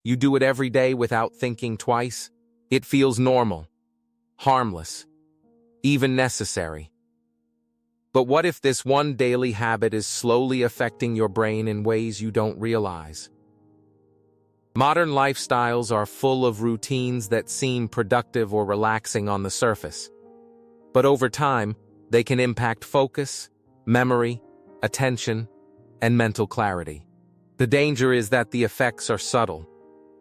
You do it every day without thinking twice. It feels normal, harmless, even necessary. But what if this one daily habit is slowly affecting your brain in ways you don't realize? Modern lifestyles are full of routines that seem productive or relaxing on the surface. But over time, they can impact focus, memory, attention, and mental clarity. The danger is that the effects are subtle,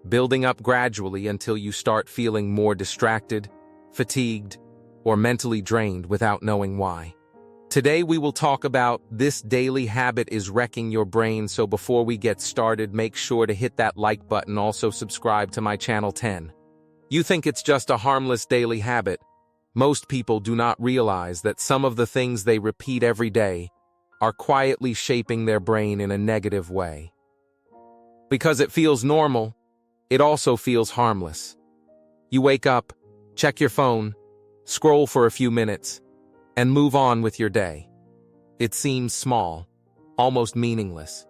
building up gradually until you start feeling more distracted, fatigued, or mentally drained without knowing why. Today we will talk about this daily habit is wrecking your brain, so before we get started, make sure to hit that like button, also subscribe to my channel 10. You think it's just a harmless daily habit? Most people do not realize that some of the things they repeat every day are quietly shaping their brain in a negative way. Because it feels normal, it also feels harmless. You wake up, check your phone, scroll for a few minutes, and move on with your day. It seems small, almost meaningless.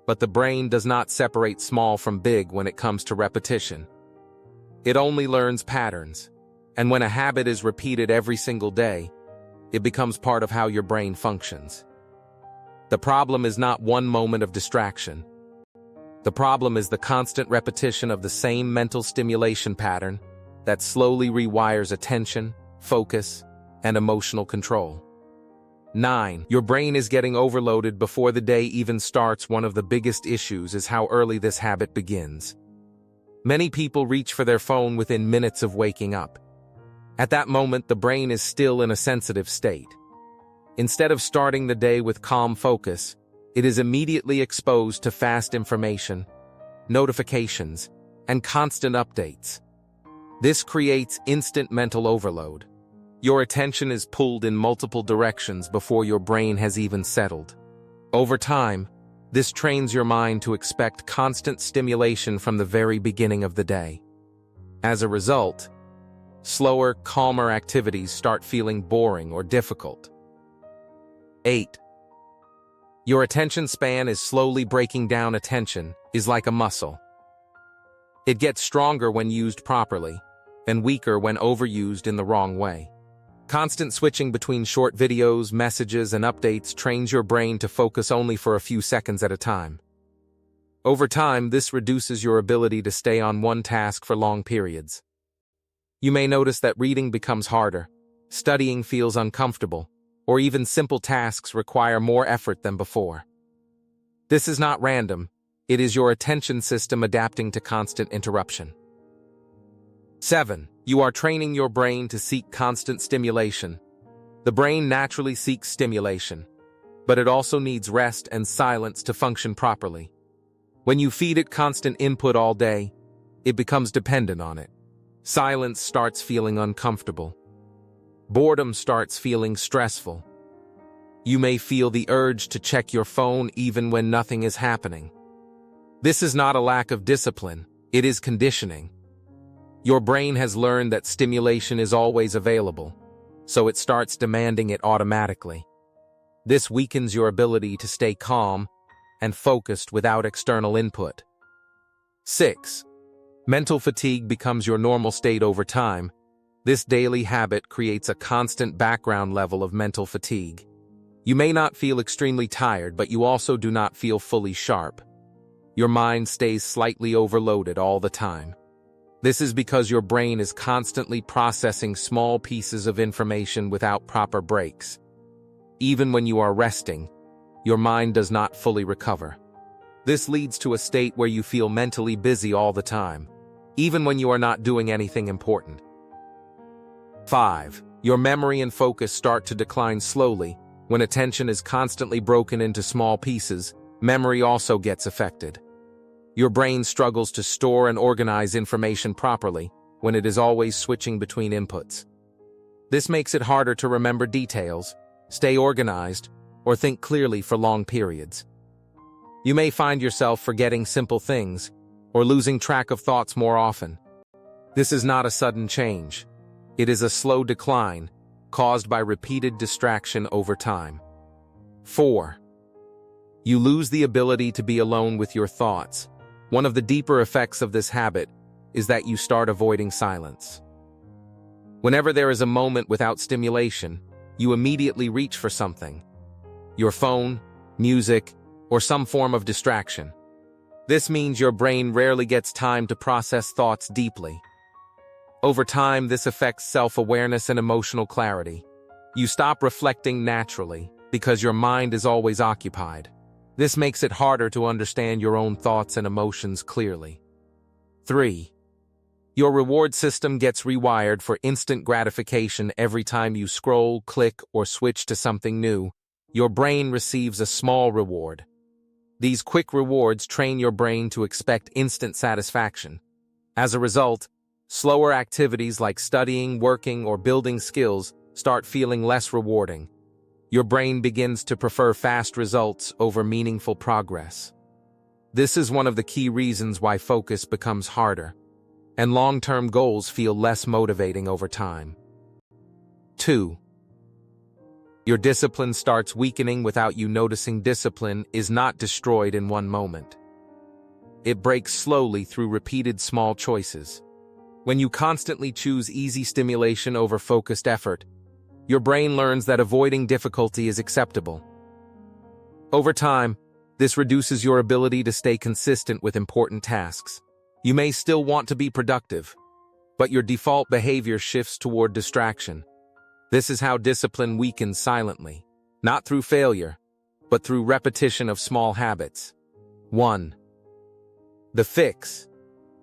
But the brain does not separate small from big when it comes to repetition. It only learns patterns, and when a habit is repeated every single day, it becomes part of how your brain functions. The problem is not one moment of distraction. The problem is the constant repetition of the same mental stimulation pattern that slowly rewires attention, focus, and emotional control. 9. Your brain is getting overloaded before the day even starts. One of the biggest issues is how early this habit begins. Many people reach for their phone within minutes of waking up. At that moment, the brain is still in a sensitive state. Instead of starting the day with calm focus, it is immediately exposed to fast information, notifications, and constant updates. This creates instant mental overload. Your attention is pulled in multiple directions before your brain has even settled. Over time, this trains your mind to expect constant stimulation from the very beginning of the day. As a result, slower, calmer activities start feeling boring or difficult. 8. Your attention span is slowly breaking down. Attention is like a muscle. It gets stronger when used properly, and weaker when overused in the wrong way. Constant switching between short videos, messages, and updates trains your brain to focus only for a few seconds at a time. Over time, this reduces your ability to stay on one task for long periods. You may notice that reading becomes harder, studying feels uncomfortable, or even simple tasks require more effort than before. This is not random. It is your attention system adapting to constant interruption. 7. You are training your brain to seek constant stimulation. The brain naturally seeks stimulation, but it also needs rest and silence to function properly. When you feed it constant input all day, it becomes dependent on it. Silence starts feeling uncomfortable. Boredom starts feeling stressful. You may feel the urge to check your phone even when nothing is happening. This is not a lack of discipline, it is conditioning. Your brain has learned that stimulation is always available, so it starts demanding it automatically. This weakens your ability to stay calm and focused without external input. 6. Mental fatigue becomes your normal state over time. This daily habit creates a constant background level of mental fatigue. You may not feel extremely tired, but you also do not feel fully sharp. Your mind stays slightly overloaded all the time. This is because your brain is constantly processing small pieces of information without proper breaks. Even when you are resting, your mind does not fully recover. This leads to a state where you feel mentally busy all the time, even when you are not doing anything important. 5. Your memory and focus start to decline slowly. When attention is constantly broken into small pieces, memory also gets affected. Your brain struggles to store and organize information properly when it is always switching between inputs. This makes it harder to remember details, stay organized, or think clearly for long periods. You may find yourself forgetting simple things or losing track of thoughts more often. This is not a sudden change. It is a slow decline caused by repeated distraction over time. 4. You lose the ability to be alone with your thoughts. One of the deeper effects of this habit is that you start avoiding silence. Whenever there is a moment without stimulation, you immediately reach for something: your phone, music, or some form of distraction. This means your brain rarely gets time to process thoughts deeply. Over time, this affects self-awareness and emotional clarity. You stop reflecting naturally because your mind is always occupied. This makes it harder to understand your own thoughts and emotions clearly. 3. Your reward system gets rewired for instant gratification every time you scroll, click, or switch to something new. Your brain receives a small reward. These quick rewards train your brain to expect instant satisfaction. As a result, slower activities like studying, working, or building skills start feeling less rewarding. Your brain begins to prefer fast results over meaningful progress. This is one of the key reasons why focus becomes harder, and long-term goals feel less motivating over time. 2. Your discipline starts weakening without you noticing. Discipline is not destroyed in one moment. It breaks slowly through repeated small choices. When you constantly choose easy stimulation over focused effort, your brain learns that avoiding difficulty is acceptable. Over time, this reduces your ability to stay consistent with important tasks. You may still want to be productive, but your default behavior shifts toward distraction. This is how discipline weakens silently, not through failure, but through repetition of small habits. 1. The fix.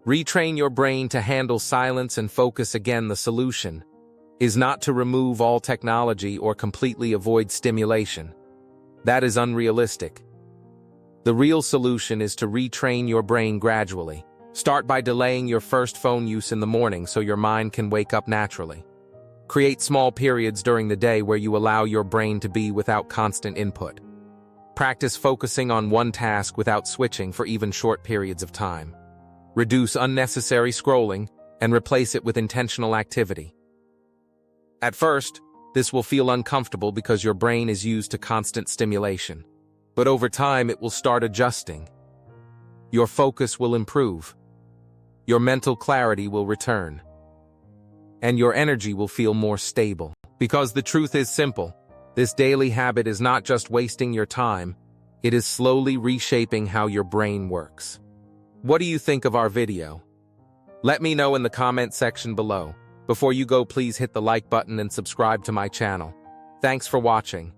Retrain your brain to handle silence and focus again. The solution is not to remove all technology or completely avoid stimulation. That is unrealistic. The real solution is to retrain your brain gradually. Start by delaying your first phone use in the morning so your mind can wake up naturally. Create small periods during the day where you allow your brain to be without constant input. Practice focusing on one task without switching for even short periods of time. Reduce unnecessary scrolling and replace it with intentional activity. At first, this will feel uncomfortable because your brain is used to constant stimulation. But over time, it will start adjusting. Your focus will improve. Your mental clarity will return. And your energy will feel more stable. Because the truth is simple. This daily habit is not just wasting your time, it is slowly reshaping how your brain works. What do you think of our video? Let me know in the comment section below. Before you go, please hit the like button and subscribe to my channel. Thanks for watching.